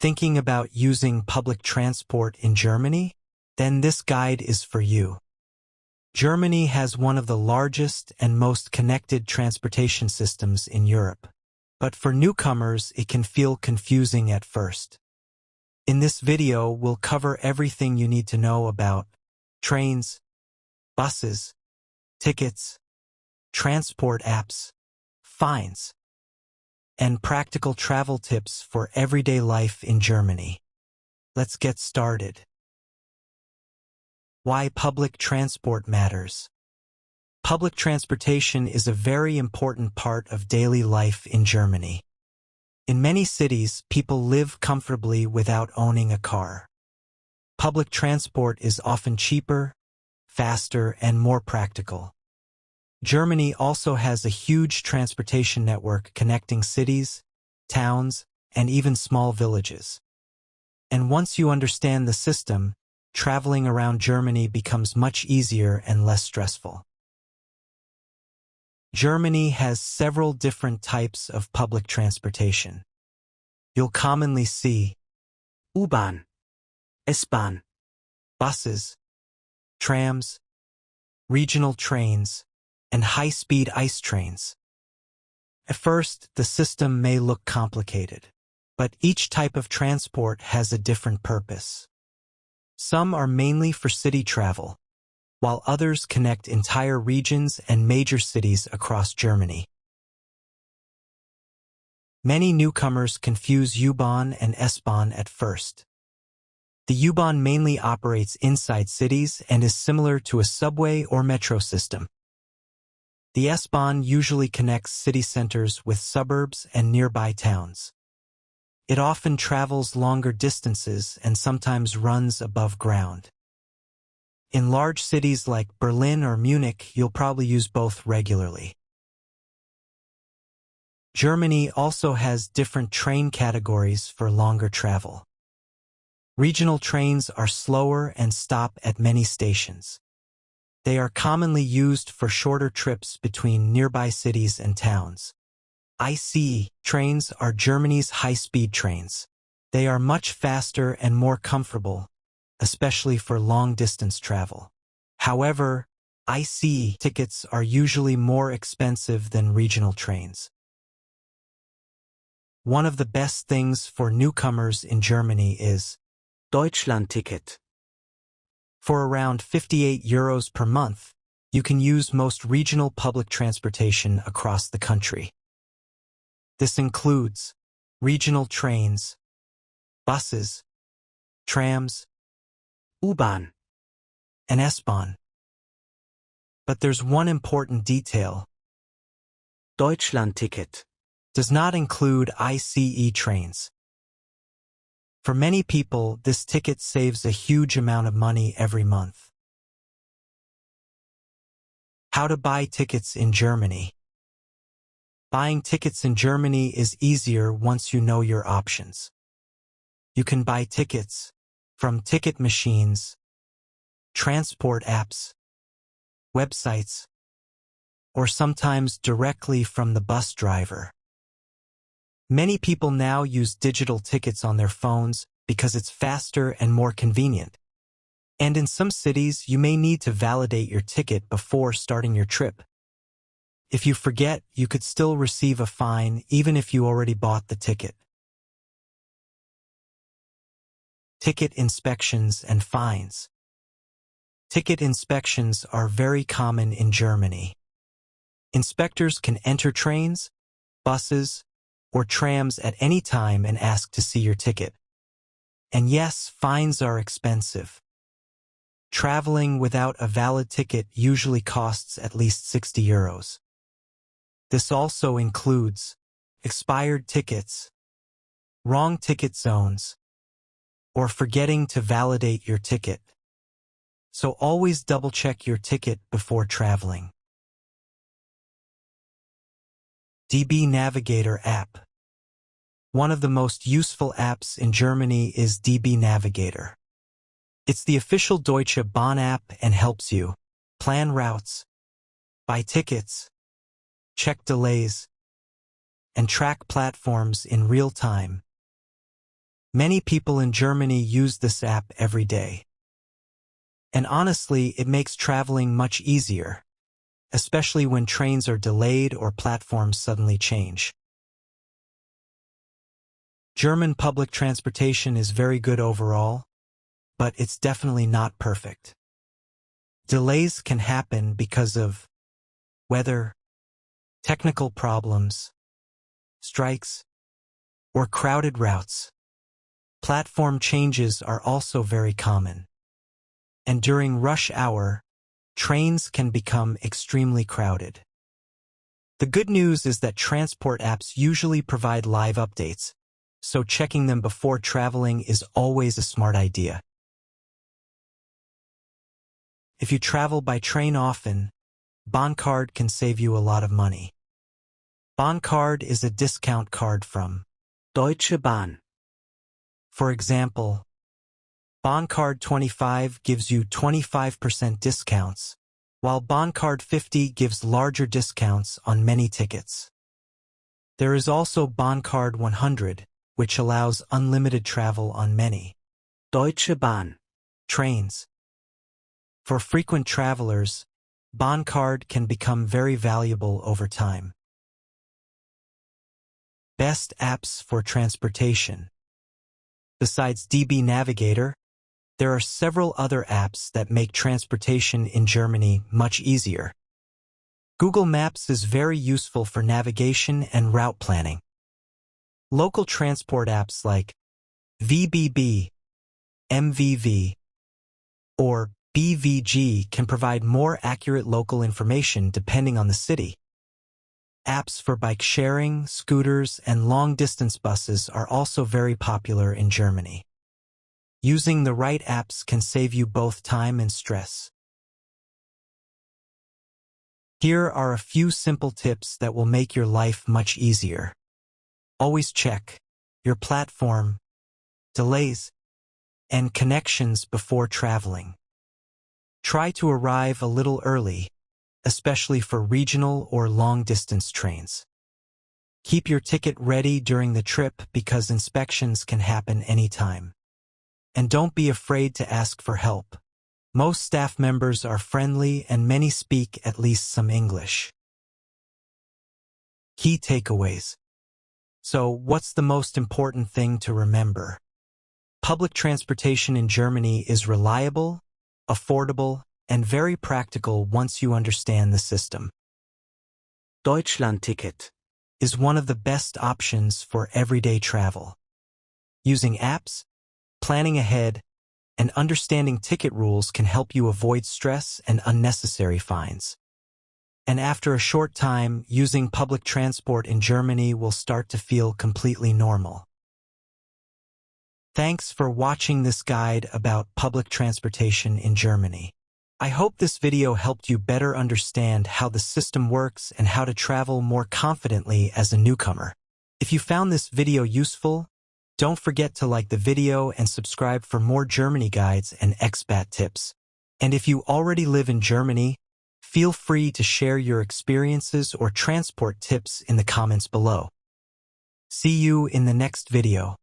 Thinking about using public transport in Germany? Then this guide is for you. Germany has one of the largest and most connected transportation systems in Europe. But for newcomers, it can feel confusing at first. In this video, we'll cover everything you need to know about trains, buses, tickets, transport apps, fines, and practical travel tips for everyday life in Germany. Let's get started. Why public transport matters. Public transportation is a very important part of daily life in Germany. In many cities, people live comfortably without owning a car. Public transport is often cheaper, faster, and more practical. Germany also has a huge transportation network connecting cities, towns, and even small villages. And once you understand the system, traveling around Germany becomes much easier and less stressful. Germany has several different types of public transportation. You'll commonly see U-Bahn, S-Bahn, buses, trams, regional trains, and high-speed ice trains. At first, the system may look complicated, but each type of transport has a different purpose. Some are mainly for city travel, while others connect entire regions and major cities across Germany. Many newcomers confuse U-Bahn and S-Bahn at first. The U-Bahn mainly operates inside cities and is similar to a subway or metro system. The S-Bahn usually connects city centers with suburbs and nearby towns. It often travels longer distances and sometimes runs above ground. In large cities like Berlin or Munich, you'll probably use both regularly. Germany also has different train categories for longer travel. Regional trains are slower and stop at many stations. They are commonly used for shorter trips between nearby cities and towns. ICE trains are Germany's high-speed trains. They are much faster and more comfortable, especially for long-distance travel. However, ICE tickets are usually more expensive than regional trains. One of the best things for newcomers in Germany is Deutschlandticket. For around €58 per month, you can use most regional public transportation across the country. This includes regional trains, buses, trams, U-Bahn, and S-Bahn. But there's one important detail. Deutschlandticket does not include ICE trains. For many people, this ticket saves a huge amount of money every month. How to buy tickets in Germany. Buying tickets in Germany is easier once you know your options. You can buy tickets from ticket machines, transport apps, websites, or sometimes directly from the bus driver. Many people now use digital tickets on their phones because it's faster and more convenient. And in some cities, you may need to validate your ticket before starting your trip. If you forget, you could still receive a fine even if you already bought the ticket. Ticket inspections and fines. Ticket inspections are very common in Germany. Inspectors can enter trains, buses, or trams at any time and ask to see your ticket. And yes, fines are expensive. Traveling without a valid ticket usually costs at least €60. This also includes expired tickets, wrong ticket zones, or forgetting to validate your ticket. So always double-check your ticket before traveling. DB Navigator app. One of the most useful apps in Germany is DB Navigator. It's the official Deutsche Bahn app and helps you plan routes, buy tickets, check delays, and track platforms in real time. Many people in Germany use this app every day. And honestly, it makes traveling much easier, especially when trains are delayed or platforms suddenly change. German public transportation is very good overall, but it's definitely not perfect. Delays can happen because of weather, technical problems, strikes, or crowded routes. Platform changes are also very common. And during rush hour, trains can become extremely crowded. The good news is that transport apps usually provide live updates, so checking them before traveling is always a smart idea. If you travel by train often, Bahncard can save you a lot of money. Bahncard is a discount card from Deutsche Bahn. For example, Bahncard 25 gives you 25% discounts, while Bahncard 50 gives larger discounts on many tickets. There is also Bahncard 100, which allows unlimited travel on many Deutsche Bahn trains. For frequent travelers, Bahncard can become very valuable over time. Best apps for transportation. Besides DB Navigator, there are several other apps that make transportation in Germany much easier. Google Maps is very useful for navigation and route planning. Local transport apps like VBB, MVV, or BVG can provide more accurate local information depending on the city. Apps for bike sharing, scooters, and long-distance buses are also very popular in Germany. Using the right apps can save you both time and stress. Here are a few simple tips that will make your life much easier. Always check your platform, delays, and connections before traveling. Try to arrive a little early, especially for regional or long-distance trains. Keep your ticket ready during the trip because inspections can happen anytime. And don't be afraid to ask for help. Most staff members are friendly and many speak at least some English. Key takeaways. So, what's the most important thing to remember? Public transportation in Germany is reliable, affordable, and very practical once you understand the system. Deutschlandticket is one of the best options for everyday travel. Using apps, planning ahead, and understanding ticket rules can help you avoid stress and unnecessary fines. And after a short time, using public transport in Germany will start to feel completely normal. Thanks for watching this guide about public transportation in Germany. I hope this video helped you better understand how the system works and how to travel more confidently as a newcomer. If you found this video useful, don't forget to like the video and subscribe for more Germany guides and expat tips. And if you already live in Germany, feel free to share your experiences or transport tips in the comments below. See you in the next video.